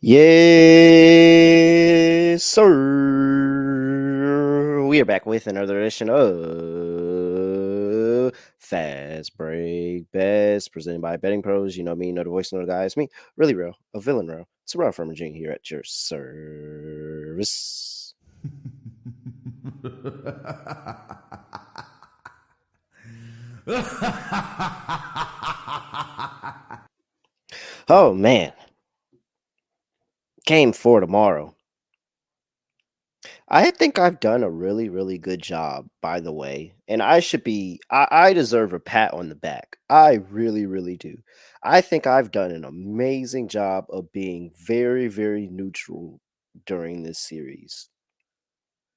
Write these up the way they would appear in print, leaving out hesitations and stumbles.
Yes, sir. We are back with another edition of Fast Break Bets, presented by BettingPros. You know me, you know the voice, you know the guy. It's me, really real, a villain real. It's Terrell Furman Jr. here at your service. Oh man, game 4 tomorrow. I think I've done a really, really good job, by the way. And I deserve a pat on the back. I really, really do. I think I've done an amazing job of being very, very neutral during this series.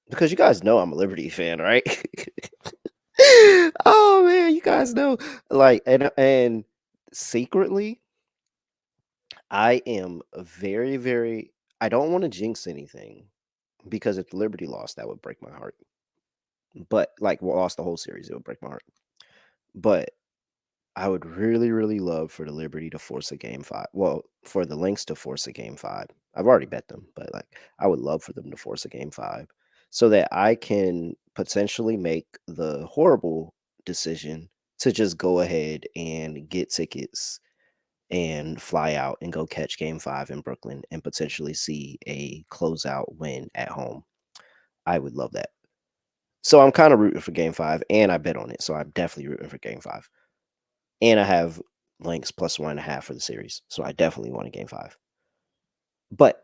Because you guys know I'm a Liberty fan, right? Oh man, you guys know. And secretly, I am very, very I don't want to jinx anything because if the Liberty lost, that would break my heart. But like lost the whole series, it would break my heart. But I would really, really love for the Liberty to force a game 5. Well, for the Lynx to force a game 5. I've already bet them, but like I would love for them to force a game 5 so that I can potentially make the horrible decision to just go ahead and get tickets and fly out and go catch game 5 in Brooklyn and potentially see a closeout win at home. I would love that. So I'm kind of rooting for game 5, and I bet on it. So I'm definitely rooting for game 5. And I have Lynx plus 1.5 for the series. So I definitely want a game 5. But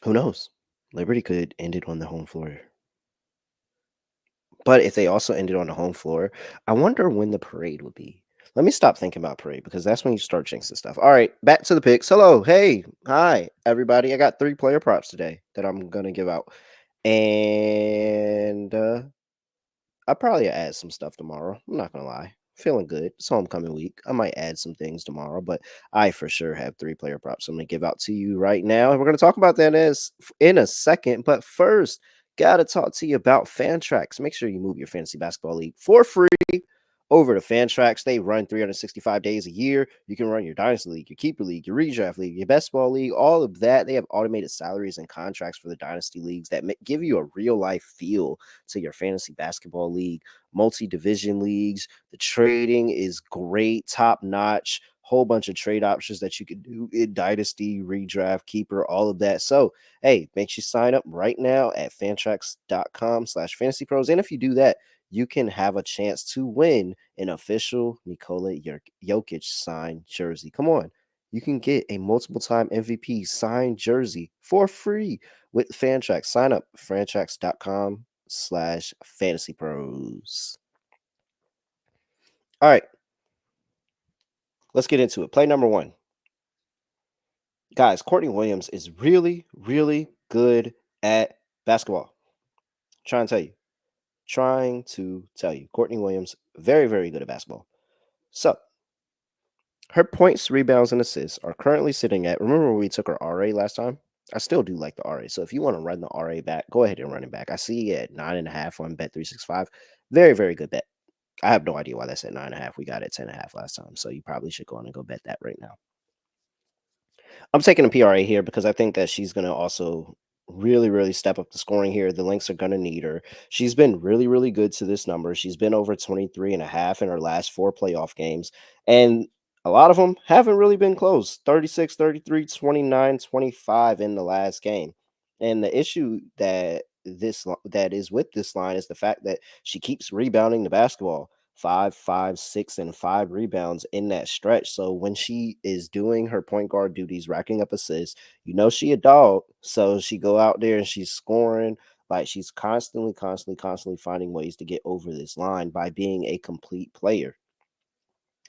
who knows? Liberty could end it on the home floor. But if they also ended on the home floor, I wonder when the parade would be. Let me stop thinking about parade because that's when you start jinxing stuff. All right, back to the picks. Hello, hey, hi, everybody. I got 3 player props today that I'm gonna give out, and I probably add some stuff tomorrow. I'm not gonna lie. Feeling good. It's homecoming week. I might add some things tomorrow, but I for sure have 3 player props I'm gonna give out to you right now. And we're gonna talk about that in a second. But first, gotta talk to you about Fantrax. Make sure you move your fantasy basketball league for free over to Fantrax. They run 365 days a year. You can run your dynasty league, your keeper league, your redraft league, your best ball league, all of that. They have automated salaries and contracts for the dynasty leagues that give you a real life feel to your fantasy basketball league, multi-division leagues. The trading is great, top notch. Whole bunch of trade options that you can do in dynasty, redraft, keeper, all of that. So, hey, make sure you sign up right now at fantrax.com/fantasy pros. And if you do that, you can have a chance to win an official Nikola Jokic signed jersey. Come on. You can get a multiple time MVP signed jersey for free with Fantrax. Sign up fantrax.com/fantasy pros. All right, let's get into it. Play number 1. Guys, Courtney Williams is really, really good at basketball. Trying to tell you. Courtney Williams, very, very good at basketball. So, her points, rebounds, and assists are currently sitting at, remember when we took her RA last time? I still do like the RA. So if you want to run the RA back, go ahead and run it back. I see it at 9.5 on Bet365. Very, very good bet. I have no idea why that's at 9.5. We got it 10.5 last time. So you probably should go on and go bet that right now. I'm taking a PRA here because I think that she's going to also really, really step up the scoring here. The Lynx are going to need her. She's been really, really good to this number. She's been over 23.5 in her last 4 playoff games. And a lot of them haven't really been close. 36, 33, 29, 25 in the last game. And the issue that is with this line is the fact that she keeps rebounding the basketball. 5, 5, 6, and 5 rebounds in that stretch. So when she is doing her point guard duties, racking up assists, she a dog. So she go out there and she's scoring. Like she's constantly finding ways to get over this line by being a complete player.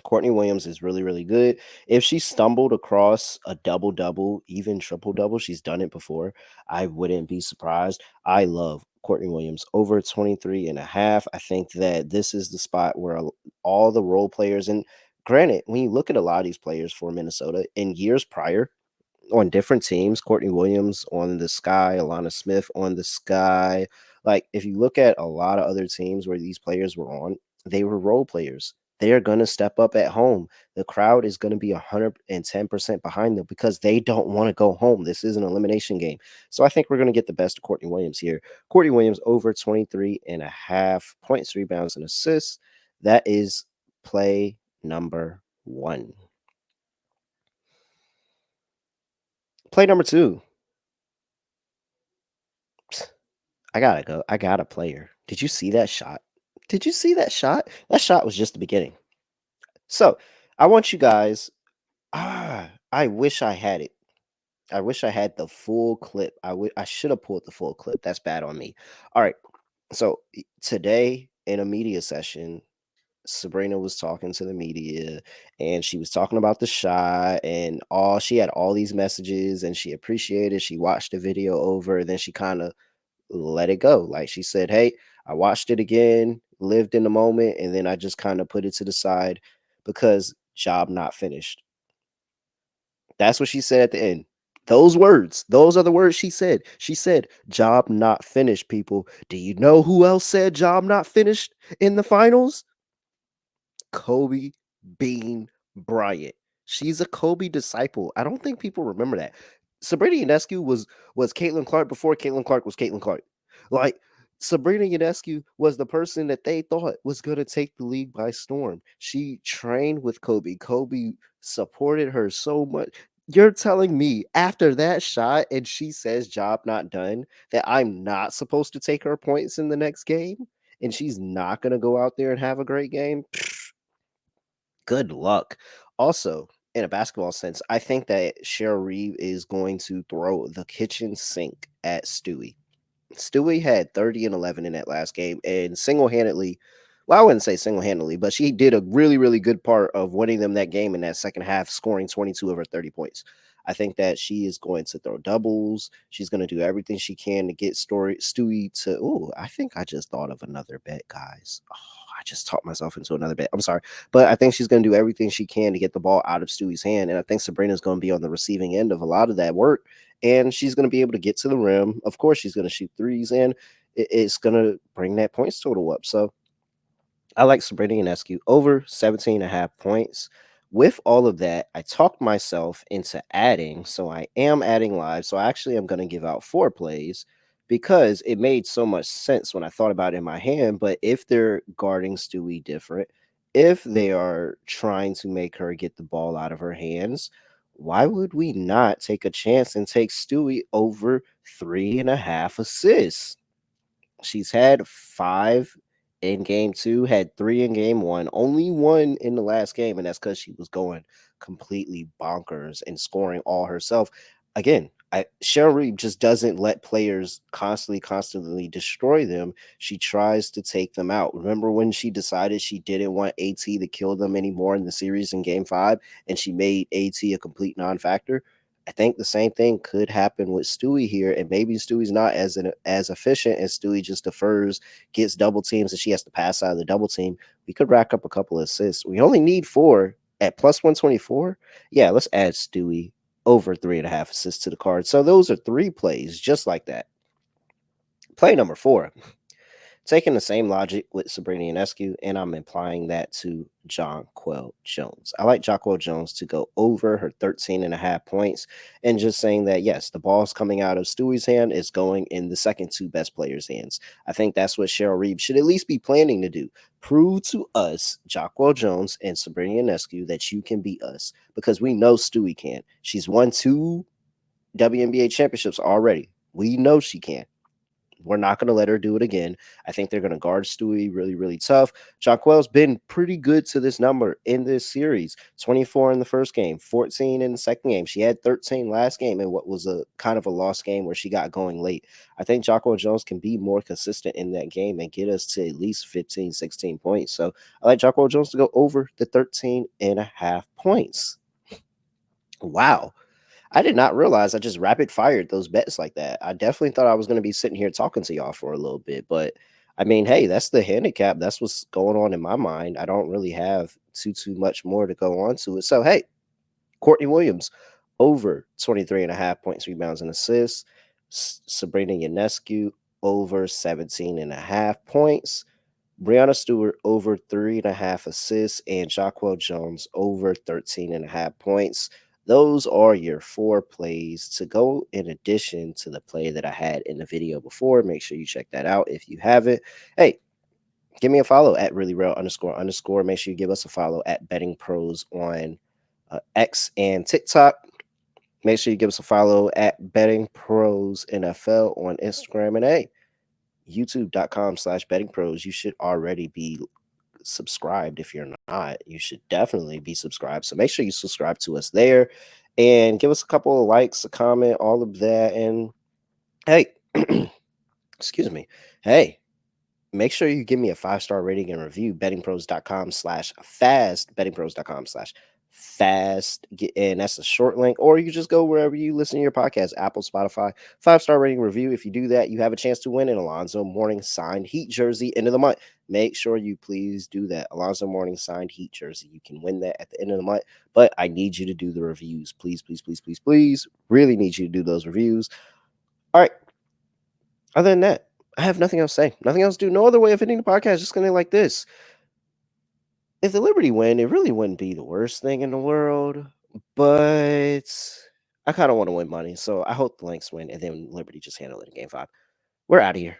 Courtney Williams is really, really good. If she stumbled across a double double, even triple double, she's done it before. I wouldn't be surprised. I love Courtney Williams over 23.5. I think that this is the spot where all the role players, and granted, when you look at a lot of these players for Minnesota in years prior on different teams, Courtney Williams on the Sky, Alana Smith on the Sky. Like if you look at a lot of other teams where these players were on, they were role players. they're going to step up at home. The crowd is going to be 110% behind them because they don't want to go home. This is an elimination game. So I think we're going to get the best of Courtney Williams here. Courtney Williams over 23.5 points, rebounds, and assists. That is play number one. Play number two. I gotta go. I got a player. Did you see that shot? Did you see that shot? That shot was just the beginning. So I want you guys. I wish I had it. I wish I had the full clip. I should have pulled the full clip. That's bad on me. All right. So today in a media session, Sabrina was talking to the media and she was talking about the shot and all she had all these messages and she appreciated. She watched the video over, and then she kind of let it go. Like she said, "Hey, I watched it again, lived in the moment, and then I just kind of put it to the side because job not finished." That's what she said at the end. Those words, those are the words she said. She said, "Job not finished, people." Do you know who else said job not finished in the finals? Kobe Bean Bryant. She's a Kobe disciple. I don't think people remember that. Sabrina Ionescu was Caitlin Clark before Caitlin Clark was Caitlin Clark. Like Sabrina Ionescu was the person that they thought was going to take the league by storm. She trained with Kobe. Kobe supported her so much. You're telling me after that shot and she says job not done that I'm not supposed to take her points in the next game and she's not going to go out there and have a great game? Good luck. Also, in a basketball sense, I think that Cheryl Reeve is going to throw the kitchen sink at Stewie. Stewie had 30 and 11 in that last game and single-handedly, well, I wouldn't say single-handedly, but she did a really, really good part of winning them that game in that second half, scoring 22 of her 30 points. I think that she is going to throw doubles. She's going to do everything she can to get Stewie to. Oh, I think I just thought of another bet, guys. Oh, I just talked myself into another bet. I'm sorry, but I think she's going to do everything she can to get the ball out of Stewie's hand, and I think Sabrina's going to be on the receiving end of a lot of that work, and she's going to be able to get to the rim. Of course, she's going to shoot threes, and it's going to bring that points total up. So I like Sabrina Ionescu over 17.5 points. With all of that, I talked myself into adding. So I am adding live. So I actually am going to give out 4 plays because it made so much sense when I thought about it in my hand. But if they're guarding Stewie different, if they are trying to make her get the ball out of her hands, why would we not take a chance and take Stewie over 3.5 assists? She's had 5 in game 2, had 3 in game 1, only 1 in the last game, and that's because she was going completely bonkers and scoring all herself. Again, Cheryl Reeve just doesn't let players constantly destroy them. She tries to take them out. Remember when she decided she didn't want AT to kill them anymore in the series in game 5, and she made AT a complete non-factor? I think the same thing could happen with Stewie here, and maybe Stewie's not as efficient as Stewie just defers, gets double teams, and she has to pass out of the double team. We could rack up a couple of assists. We only need 4 at plus 124. Yeah, let's add Stewie over 3.5 assists to the card. So those are 3 plays just like that. Play number 4. Taking the same logic with Sabrina Ionescu, and I'm applying that to Jonquel Jones. I like Jonquel Jones to go over her 13.5 points and just saying that, yes, the ball's coming out of Stewie's hand is going in the second 2 best players' hands. I think that's what Cheryl Reeve should at least be planning to do. Prove to us, Jonquel Jones and Sabrina Ionescu, that you can beat us because we know Stewie can. She's won 2 WNBA championships already. We know she can. We're not going to let her do it again. I think they're going to guard Stewie really, really tough. Jonquel's been pretty good to this number in this series. 24 in the first game, 14 in the second game. She had 13 last game in what was a kind of a lost game where she got going late. I think Jonquel Jones can be more consistent in that game and get us to at least 15, 16 points. So I like Jonquel Jones to go over the 13.5 points. Wow. I did not realize I just rapid fired those bets like that. I definitely thought I was going to be sitting here talking to y'all for a little bit, but I mean, hey, that's the handicap. That's what's going on in my mind. I don't really have too much more to go on to it. So, hey, Courtney Williams over 23.5 points, rebounds, and assists. Sabrina Ionescu over 17.5 points. Breanna Stewart over 3.5 assists, and Jonquel Jones over 13.5 points. Those are your 4 plays to go in addition to the play that I had in the video before. Make sure you check that out if you haven't. Hey, give me a follow at really real underscore underscore. Make sure you give us a follow at Betting Pros on X and TikTok. Make sure you give us a follow at Betting Pros NFL on Instagram, and hey, youtube.com/betting pros. You should already be subscribed. If you're not, you should definitely be subscribed. So make sure you subscribe to us there and give us a couple of likes, a comment, all of that. And hey, excuse me. Hey, make sure you give me a 5-star rating and review. Bettingpros.com/fast. Bettingpros.com/fast. And that's a short link, or you just go wherever you listen to your podcast, Apple, Spotify. 5-star rating review. If you do that, you have a chance to win an Alonzo Mourning signed Heat jersey end of the month. Make sure you please do that. Alonzo Mourning signed Heat jersey. You can win that at the end of the month, but I need you to do the reviews. Please, please, please, please, please. Really need you to do those reviews. All right. Other than that, I have nothing else to say. Nothing else to do. No other way of ending the podcast. Just going to like this. If the Liberty win, it really wouldn't be the worst thing in the world. But I kind of want to win money. So I hope the Lynx win and then Liberty just handle it in game 5. We're out of here.